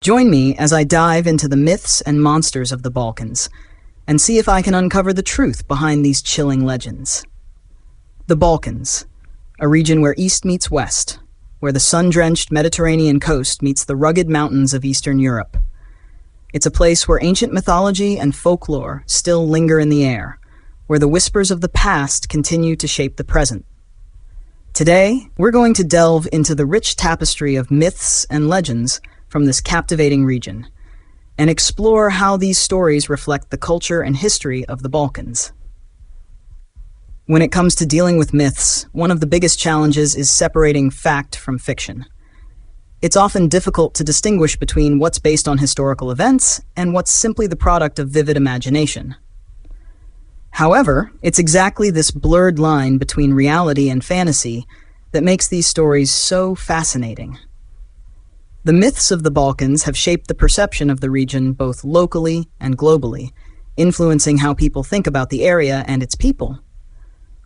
Join me as I dive into the myths and monsters of the Balkans and see if I can uncover the truth behind these chilling legends. The Balkans, a region where east meets west, where the sun-drenched Mediterranean coast meets the rugged mountains of Eastern Europe. It's a place where ancient mythology and folklore still linger in the air, where the whispers of the past continue to shape the present. Today, we're going to delve into the rich tapestry of myths and legends from this captivating region, and explore how these stories reflect the culture and history of the Balkans. When it comes to dealing with myths, one of the biggest challenges is separating fact from fiction. It's often difficult to distinguish between what's based on historical events and what's simply the product of vivid imagination. However, it's exactly this blurred line between reality and fantasy that makes these stories so fascinating. The myths of the Balkans have shaped the perception of the region both locally and globally, influencing how people think about the area and its people.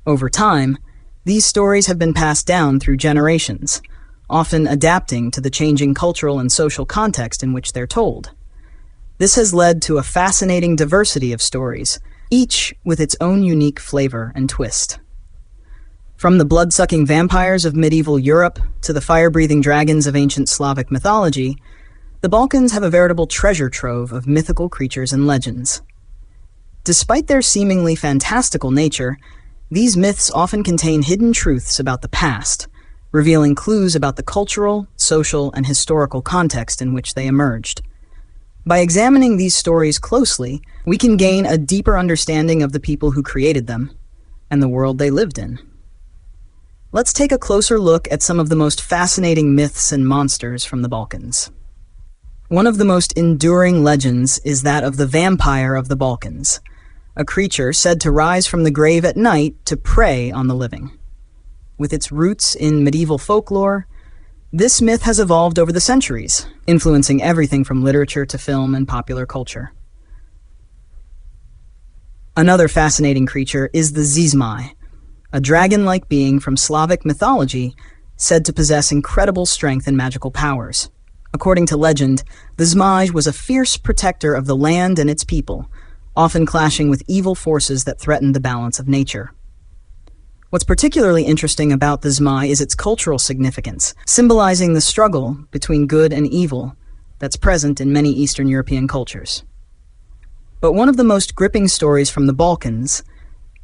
Over time, these stories have been passed down through generations, often adapting to the changing cultural and social context in which they're told. This has led to a fascinating diversity of stories, each with its own unique flavor and twist. From the blood-sucking vampires of medieval Europe to the fire-breathing dragons of ancient Slavic mythology, the Balkans have a veritable treasure trove of mythical creatures and legends. Despite their seemingly fantastical nature, these myths often contain hidden truths about the past, revealing clues about the cultural, social, and historical context in which they emerged. By examining these stories closely, we can gain a deeper understanding of the people who created them and the world they lived in. Let's take a closer look at some of the most fascinating myths and monsters from the Balkans. One of the most enduring legends is that of the vampire of the Balkans, a creature said to rise from the grave at night to prey on the living. With its roots in medieval folklore, this myth has evolved over the centuries, influencing everything from literature to film and popular culture. Another fascinating creature is the zizmai, a dragon-like being from Slavic mythology said to possess incredible strength and magical powers. According to legend, the zmaj was a fierce protector of the land and its people, often clashing with evil forces that threatened the balance of nature. What's particularly interesting about the zmaj is its cultural significance, symbolizing the struggle between good and evil that's present in many Eastern European cultures. But one of the most gripping stories from the Balkans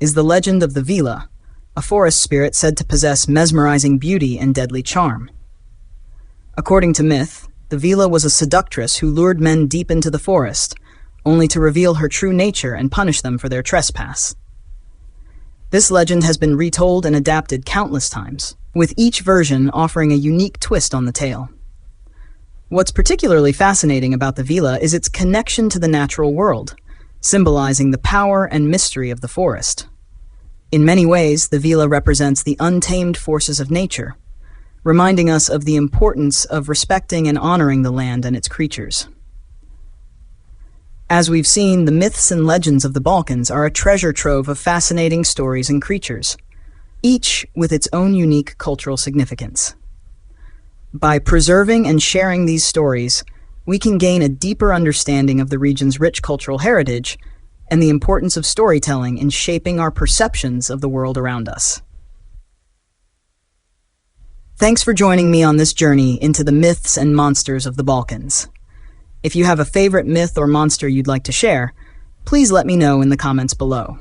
is the legend of the Vila, a forest spirit said to possess mesmerizing beauty and deadly charm. According to myth, the Vila was a seductress who lured men deep into the forest, only to reveal her true nature and punish them for their trespass. This legend has been retold and adapted countless times, with each version offering a unique twist on the tale. What's particularly fascinating about the Vila is its connection to the natural world, symbolizing the power and mystery of the forest. In many ways, the Vila represents the untamed forces of nature, reminding us of the importance of respecting and honoring the land and its creatures. As we've seen, the myths and legends of the Balkans are a treasure trove of fascinating stories and creatures, each with its own unique cultural significance. By preserving and sharing these stories, we can gain a deeper understanding of the region's rich cultural heritage and the importance of storytelling in shaping our perceptions of the world around us. Thanks for joining me on this journey into the myths and monsters of the Balkans. If you have a favorite myth or monster you'd like to share, please let me know in the comments below.